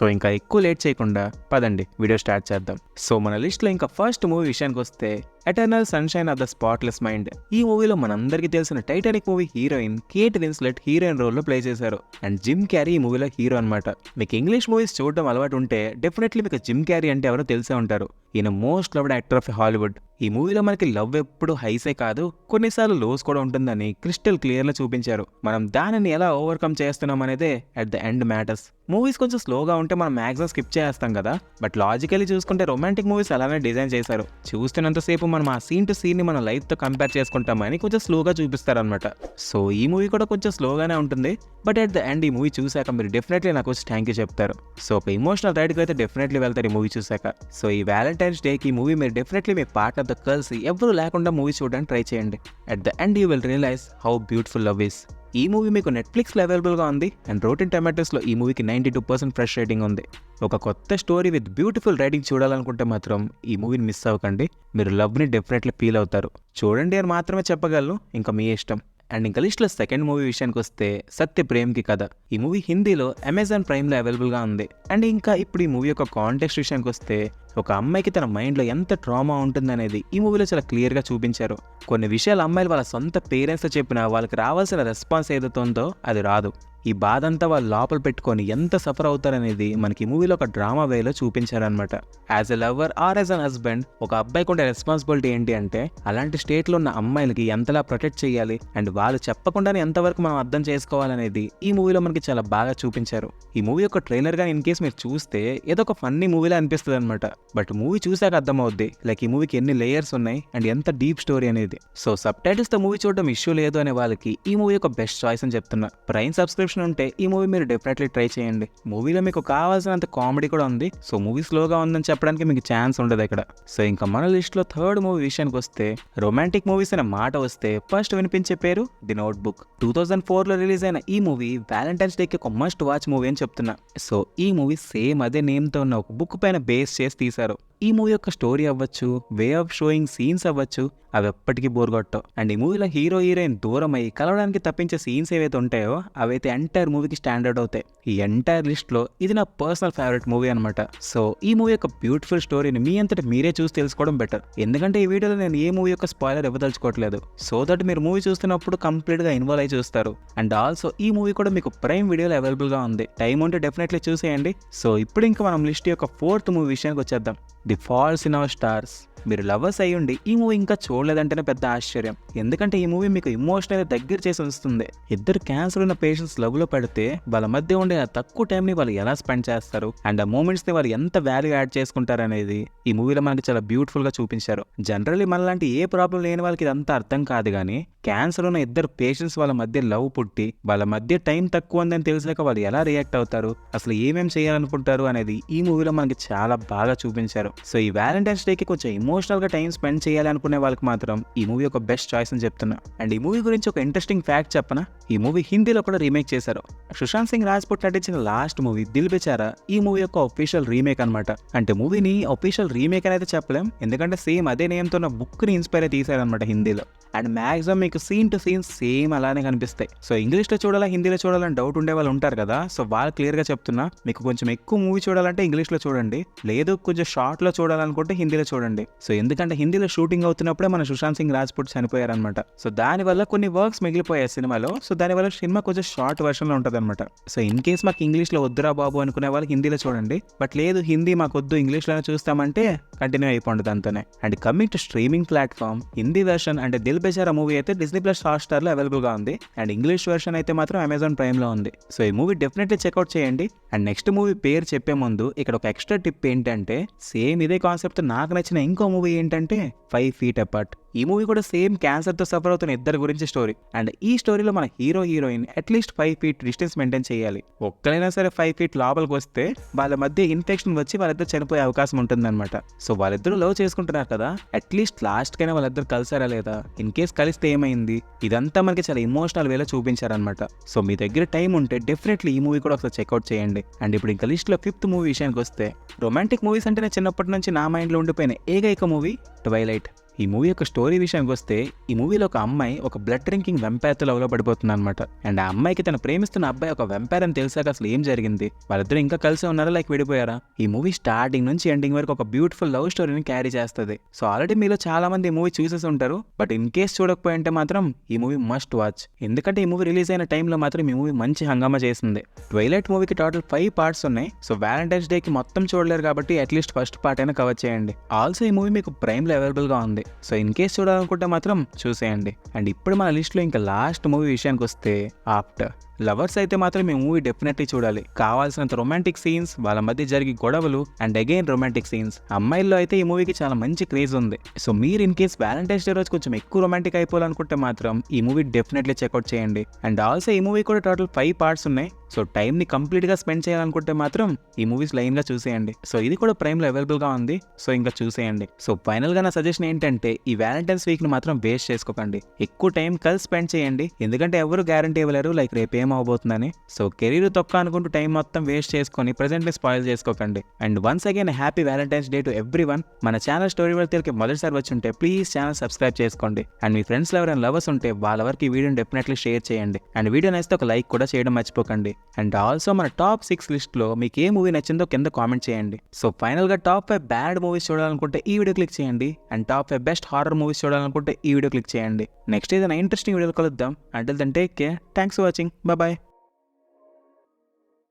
So ఇంకా ఎక్కువ late చేయకుండా పదండి వీడియో స్టార్ట్ చేద్దాం. సో మన లిస్ట్లో ఇంకా ఫస్ట్ మూవీ విషయానికి వస్తే Eternal Sunshine of the Spotless Mind. ఈ మూవీలో మనందరికీ తెలిసిన Titanic movie heroine Kate Winslet heroine రోల్లో ప్లే చేశారు. అండ్ జిమ్ క్యారీ ఈ మూవీలో హీరో అనమాట. మీకు ఇంగ్లీష్ మూవీస్ చూడడం అలవాటు ఉంటే డెఫినెట్లీ మీకు జిమ్ క్యారీ అంటే ఎవరో తెలిసే ఉంటారు. ఈయన most loved actor of Hollywood. ఈ మూవీలో మనకి లవ్ ఎప్పుడు హైసే కాదు, కొన్నిసార్లు లోస్ కూడా ఉంటుందని క్రిస్టల్ క్లియర్గా చూపించారు. మనం దానిని ఎలా ఓవర్కమ్ చేస్తున్నాం అనేదే at the end matters. Movies కొంచెం స్లోగా ఉంటే మనం మ్యాక్సిమం స్కిప్ చేస్తాం కదా, బట్ లాజికల్లీ చూసుకుంటే రొమాంటిక్ మూవీస్ అలానే డిజైన్ చేశారు. చూస్తున్నంతసేపు మనం ఆ సీన్ టు సీన్ ని మన లైఫ్ తో కంపేర్ చేసుకుంటామని కొంచెం స్లోగా చూపిస్తారనమాట. సో ఈ మూవీ కూడా కొంచెం స్లోగానే ఉంటుంది, బట్ అట్ ద ఎండ్ ఈ మూవీ చూసాక మీరు డెఫినెట్లీ నాకు వచ్చి థ్యాంక్ యూ చెప్తారు. సో ఒక ఇమోషనల్ రైడ్కి అయితే డెఫినెట్లీ వెళ్తారు ఈ మూవీ చూసాక. సో ఈ వ్యాలంటైన్స్ డేకి ఈ మూవీ మీరు డెఫినెట్లీ మీ పార్ట్నర్తో కలిసి ఎవరు లేకుండా మూవీ చూడడానికి ట్రై చేయండి. At the end you will realise how beautiful love is. ఈ మూవీ మీకు నెట్ఫ్లిక్స్లో అవైలబుల్గా ఉంది అండ్ రోటెన్ టొమాటోస్లో ఈ మూవీకి 92% ఫ్రెష్ రేటింగ్ ఉంది. ఒక కొత్త స్టోరీ విత్ బ్యూటిఫుల్ రైటింగ్ చూడాలనుకుంటే మాత్రం ఈ మూవీని మిస్ అవ్వకండి. మీరు లవ్ని డెఫినెట్లీ ఫీల్ అవుతారు. చూడండి అని మాత్రమే చెప్పగలను, ఇంకా మీ ఇష్టం. అండ్ ఇంకా లిస్ట్లో సెకండ్ మూవీ విషయానికి వస్తే సత్య ప్రేమ్కి కథ. ఈ మూవీ హిందీలో అమెజాన్ ప్రైమ్లో అవైలబుల్గా ఉంది. అండ్ ఇంకా ఇప్పుడు ఈ మూవీ యొక్క కాంటెక్స్ట్ విషయానికి వస్తే ఒక అమ్మాయికి తన మైండ్లో ఎంత ట్రామా ఉంటుందనేది ఈ మూవీలో చాలా క్లియర్గా చూపించారు. కొన్ని విషయాలు అమ్మాయిలు వాళ్ళ సొంత పేరెంట్స్తో చెప్పినా వాళ్ళకి రావాల్సిన రెస్పాన్స్ ఏదైతే ఉందో అది రాదు. ఈ బాధ అంతా వాళ్ళు లోపల పెట్టుకొని ఎంత సఫర్ అవుతారనేది మనకి ఈ మూవీలో ఒక డ్రామా వేలో చూపించారనమాట. As a lover or as an husband ఒక అబ్బాయికి ఉండే రెస్పాన్సిబిలిటీ ఏంటి అంటే అలాంటి స్టేట్లో ఉన్న అమ్మాయిలకి ఎంతలా ప్రొటెక్ట్ చేయాలి అండ్ వాళ్ళు చెప్పకుండానే ఎంతవరకు మనం అర్థం చేసుకోవాలనేది ఈ మూవీలో మనకి చాలా బాగా చూపించారు. ఈ మూవీ యొక్క ట్రైలర్ గా ఇన్ కేస్ మీరు చూస్తే ఏదో ఒక ఫన్నీ మూవీలా అనిపిస్తుంది అనమాట, బట్ మూవీ చూసాక అర్థమవుద్ది లైక్ ఈ మూవీకి ఎన్ని లేయర్స్ ఉన్నాయి అండ్ ఎంత డీప్ స్టోరీ అనేది. సో సబ్ టైటిల్స్ తో మూవీ చూడడం ఇష్యూ లేదు అనే వాళ్ళకి ఈ మూవీ ఒక బెస్ట్ చాయిస్ అని చెప్తున్నా. ప్రైమ్ సబ్స్క్రిప్షన్ ఉంటే ఈ మూవీ మీరు డెఫినెట్లీ ట్రై చేయండి. మూవీలో మీకు కావాల్సినంత కామెడీ కూడా ఉంది. సో మూవీ స్లోగా ఉందని చెప్పడానికి మీకు ఛాన్స్ ఉండదు ఇక్కడ. సో ఇంకా మన లిస్ట్ లో థర్డ్ మూవీ విషయానికి వస్తే రొమాంటిక్ మూవీస్ అనే మాట వస్తే ఫస్ట్ వినిపించే పేరు ది నోట్బుక్. 2004లో రిలీజ్ అయిన ఈ మూవీ వ్యాలంటైన్స్ డేకి ఒక మస్ట్ వాచ్ మూవీ అని చెప్తున్నా. సో ఈ మూవీ సేమ్ అదే నేమ్ తో ఉన్న ఒక బుక్ పైన బేస్ చేసి తీశారు. ఈ మూవీ యొక్క స్టోరీ అవ్వచ్చు, వే ఆఫ్ షోయింగ్ సీన్స్ అవ్వచ్చు, అవి ఎప్పటికీ బోర్ కొట్టవు. అండ్ ఈ మూవీలో హీరో హీరోయిన్ దూరం అయ్యి కలవడానికి తప్పించే సీన్స్ ఏవైతే ఉంటాయో అవైతే ఎంటైర్ మూవీకి స్టాండర్డ్ అవుతాయి. ఈ ఎంటైర్ లిస్ట్ లో ఇది నా పర్సనల్ ఫేవరెట్ మూవీ అనమాట. సో ఈ మూవీ యొక్క బ్యూటిఫుల్ స్టోరీని మీ అంతటి మీరే చూసి తెలుసుకోవడం బెటర్, ఎందుకంటే ఈ వీడియోలో నేను ఏ మూవీ యొక్క స్పాయిలర్ ఇవ్వదలుచుకోవట్లేదు. సో దట్ మీరు మూవీ చూస్తున్నప్పుడు కంప్లీట్ గా ఇన్వాల్వ్ అయి చూస్తారు. అండ్ ఆల్సో ఈ మూవీ కూడా మీకు ప్రైమ్ వీడియోలో అవైలబుల్ గా ఉంది, టైం ఉంటే డెఫినెట్లీ చూసేయండి. సో ఇప్పుడు ఇంకా మనం లిస్ట్ యొక్క ఫోర్త్ మూవీ విషయానికి వచ్చేద్దాం, the false in our stars. మీరు లవర్స్ అయ్యుండి ఈ మూవీ ఇంకా చూడలేదంటేనే పెద్ద ఆశ్చర్యం, ఎందుకంటే ఈ మూవీ మీకు ఇమోషనల్ దగ్గర చేసి వస్తుంది. ఇద్దరు క్యాన్సర్ ఉన్న పేషెంట్స్ లవ్ లో పడితే వాళ్ళ మధ్య ఉండే ఆ తక్కువ టైం ని వాళ్ళు ఎలా స్పెండ్ చేస్తారు అండ్ ఆ మూమెంట్స్ ని వాళ్ళు ఎంత వాల్యూ యాడ్ చేసుకుంటారు అనేది ఈ మూవీలో మనకి చాలా బ్యూటిఫుల్ గా చూపించారు. జనరల్లీ మనలాంటి ఏ ప్రాబ్లం లేని వాళ్ళకి ఇదంతా అర్థం కాదు, కానీ క్యాన్సర్ ఉన్న ఇద్దరు పేషెంట్స్ వాళ్ళ మధ్య లవ్ పుట్టి వాళ్ళ మధ్య టైం తక్కువ ఉందని తెలిసాక వాళ్ళు ఎలా రియాక్ట్ అవుతారు, అసలు ఏమేం చేయాలనుకుంటారు అనేది ఈ మూవీలో మనకి చాలా బాగా చూపించారు. సో ఈ వ్యాలంటైన్స్ డేకి కొంచెం ఎమోషనల్ గా టైం స్పెండ్ చేయాలి అనుకునే వాళ్ళకి మాత్రం ఈ మూవీ ఒక బెస్ట్ చాయిస్ అని చెప్తున్నా. అండ్ ఈ మూవీ గురించి ఒక ఇంట్రెస్టింగ్ ఫ్యాక్ట్ చెప్పనా, ఈ మూవీ హిందీలో కూడా రీమేక్ చేశారు. సుశాంత్ సింగ్ రాజ్పుట్ నటించిన లాస్ట్ మూవీ దిల్ బేచారా ఈ మూవీ యొక్క ఒఫీషియల్ రీమేక్ అనమాట. అంటే మూవీని ఒఫీషియల్ రీమేక్ అనేది చెప్పలేం, ఎందుకంటే సేమ్ అదే నేమ్ తో ఉన్న బుక్ ని ఇన్స్పైర్ అయి తీశారనమాట హిందీలో. అండ్ మ్యాక్సిమం మీకు సీన్ టు సీన్ సేమ్ అలానే కనిపిస్తాయి. సో ఇంగ్లీష్లో చూడాలా హిందీలో చూడాలని డౌట్ ఉండే వాళ్ళు ఉంటారు కదా, సో వాళ్ళు క్లియర్గా చెప్తున్నా, మీకు కొంచెం ఎక్కువ మూవీ చూడాలంటే ఇంగ్లీష్లో చూడండి, లేదు కొంచెం షార్ట్లో చూడాలనుకుంటే హిందీలో చూడండి. సో ఎందుకంటే హిందీలో షూటింగ్ అవుతున్నప్పుడే మన సుశాంత్ సింగ్ రాజ్పుట్ చనిపోయారనమాట. సో దానివల్ల కొన్ని వర్క్స్ మిగిలిపోయాయి సినిమాలో. సో దానివల్ల సినిమా కొంచెం షార్ట్ వర్షన్లో ఉంటుంది అనమాట. సో ఇన్ కేస్ మాకు ఇంగ్లీష్లో వద్దురా బాబు అనుకునే వాళ్ళు హిందీలో చూడండి, బట్ లేదు హిందీ మాకు వద్దు ఇంగ్లీష్లోనే చూస్తామంటే కంటిన్యూ అయిపోండి దాంతోనే. And coming to streaming platform, Hindi version అంటే దిల్ బేచారా మూవీ అయితే డిస్నీ ప్లస్ హాట్స్టార్ లో అవైలబుల్ గా ఉంది అండ్ ఇంగ్లీష్ వెర్షన్ అయితే మాత్రం అమెజాన్ ప్రైమ్ లో ఉంది. సో ఈ మూవీ డెఫినెట్లీ చెక్అవుట్ చేయండి. అండ్ నెక్స్ట్ మూవీ పేరు చెప్పే ముందు ఇక్కడ ఒక ఎక్స్ట్రా టిప్ ఏంటంటే, సేమ్ ఇదే కాన్సెప్ట్ నాకు నచ్చిన ఇంకో మూవీ ఏంటంటే 5 feet apart. ఈ మూవీ కూడా సేమ్ క్యాన్సర్ తో సఫర్ అవుతున్న ఇద్దరు గురించి స్టోరీ. అండ్ ఈ స్టోరీలో మన hero heroine at least 5 feet distance maintain చేయాలి. ఒక్కరైనా సరే 5 feet లోపలికి వస్తే వాళ్ళ మధ్య ఇన్ఫెక్షన్ వచ్చి వాళ్ళిద్దరు చనిపోయే అవకాశం ఉంటుందన్నమాట. సో వాళ్ళిద్దరూ లవ్ చేసుకుంటున్నారు కదా, అట్లీస్ట్ లాస్ట్ కైనా వాళ్ళిద్దరు కలిసారా లేదా, ఇన్ కేస్ కలిస్తే ఏమైంది, ఇదంతా మనకి చాలా ఇమోషనల్ వేలో చూపించారనమాట. సో మీ దగ్గర టైం ఉంటే డెఫినెట్లీ ఈ మూవీ కూడా ఒకసారి చెక్అవుట్ చేయండి. అండ్ ఇప్పుడు ఇంకా లిస్ట్ లో 5th మూవీ విషయానికి వస్తే, రొమాంటిక్ మూవీస్ అంటే చిన్నప్పటి నుంచి నా మైండ్ లో ఉండిపోయిన ఏకైక మూవీ ట్వైలైట్. ఈ మూవీ యొక్క స్టోరీ విషయానికి వస్తే ఈ మూవీలో ఒక అమ్మాయి ఒక బ్లడ్ డ్రింకింగ్ వెంపైర్తో లవ్లో పడిపోతుంది అనమాట. అండ్ ఆ అమ్మాయికి తను ప్రేమిస్తున్న అబ్బాయి ఒక వెంపైర్ అని తెలిసాక అసలు ఏం జరిగింది, వాళ్ళిద్దరు ఇంకా కలిసి ఉన్నారా లైక్ విడిపోయారా? ఈ మూవీ స్టార్టింగ్ నుంచి ఎండింగ్ వరకు ఒక బ్యూటిఫుల్ లవ్ స్టోరీని క్యారీ చేస్తుంది. సో ఆల్రెడీ మీలో చాలా మంది ఈ మూవీ చూసేసి ఉంటారు, బట్ ఇన్ కేస్ చూడకపోయింటే మాత్రం ఈ మూవీ మస్ట్ వాచ్. ఎందుకంటే ఈ మూవీ రిలీజ్ అయిన టైంలో మాత్రం ఈ మూవీ మంచి హంగామా చేసింది. ట్వైలైట్ మూవీకి టోటల్ 5 పార్ట్స్ ఉన్నాయి. సో వ్యాలంటైన్స్ డేకి మొత్తం చూడలేరు కాబట్టి అట్లీస్ట్ ఫస్ట్ పార్ట్ అయినా కవర్ చేయండి. ఆల్సో ఈ మూవీ మీకు ప్రైమ్లో అవైలబుల్గా ఉంది. సో ఇన్ కేస్ చూడాలనుకుంటే మాత్రం చూసేయండి. అండ్ ఇప్పుడు మన లిస్ట్లో ఇంకా లాస్ట్ మూవీ విషయానికి వస్తే ఆఫ్టర్. లవర్స్ అయితే మాత్రం ఈ మూవీ డెఫినెట్లీ చూడాలి. కావాల్సినంత రొమాంటిక్ సీన్స్, వాళ్ళ మధ్య జరిగే గొడవలు అండ్ అగైన్ రొమాంటిక్ సీన్స్. అమ్మాయిల్లో అయితే ఈ మూవీకి చాలా మంచి క్రేజ్ ఉంది. సో మీరు ఇన్ కేస్ వ్యాలంటైన్స్ డే రోజు కొంచెం ఎక్కువ రొమాంటిక్ అయిపోవాలనుకుంటే మాత్రం ఈ మూవీ డెఫినెట్లీ చెక్అవుట్ చేయండి. అండ్ ఆల్సో ఈ మూవీ కూడా టోటల్ 5 పార్ట్స్ ఉన్నాయి. సో టైంని కంప్లీట్గా స్పెండ్ చేయాలనుకుంటే మాత్రం ఈ మూవీస్ లైన్గా చూసేయండి. సో ఇది కూడా ప్రైమ్లో అవైలబుల్గా ఉంది. సో ఇంకా చూసేయండి. సో ఫైనల్గా నా సజెషన్ ఏంటంటే ఈ వ్యాలంటైన్స్ వీక్ని మాత్రం వేస్ట్ చేసుకోకండి. ఎక్కువ టైం కలిసి స్పెండ్ చేయండి. ఎందుకంటే ఎవరు గ్యారంటీ ఇవ్వలేరు లైక్ రేపు ఏమవబోతుందని. సో కెరీర్ తొక్క అనుకుంటూ టైం మొత్తం వేస్ట్ చేసుకొని ప్రెజెంట్ని స్పాయిల్ చేసుకోకండి. And once again happy Valentine's day to everyone. మన ఛానల్ స్టోరీ వాళ్ళకి మొదటిసారి వచ్చి ఉంటే ప్లీజ్ ఛానల్ సబ్స్క్రైబ్ చేసుకోండి. అండ్ మీ ఫ్రెండ్స్లో ఎవరైనా లవర్స్ ఉంటే వాళ్ళ వరకు ఈ వీడియోని డెఫినెట్లీ షేర్ చేయండి. అండ్ వీడియో నచ్చితే ఒక లైక్ కూడా చేయడం మర్చిపోకండి. అండ్ ఆల్సో మన టాప్ 6 లిస్ట్లో మీకు ఏ మూవీ నచ్చిందో కింద కామెంట్ చేయండి. సో ఫైనల్గా టాప్ 5 బ్యాడ్ మూవీస్ చూడాలనుకుంటే ఈ వీడియో క్లిక్ చేయండి. And top 5 best horror movies చూడాలనుకుంటే ఈ వీడియో క్లిక్ చేయండి. నెక్స్ట్ ఏదైనా ఇంట్రెస్టింగ్ వీడియోలో కలుద్దాం. Until then take care. Thanks for watching. Bye.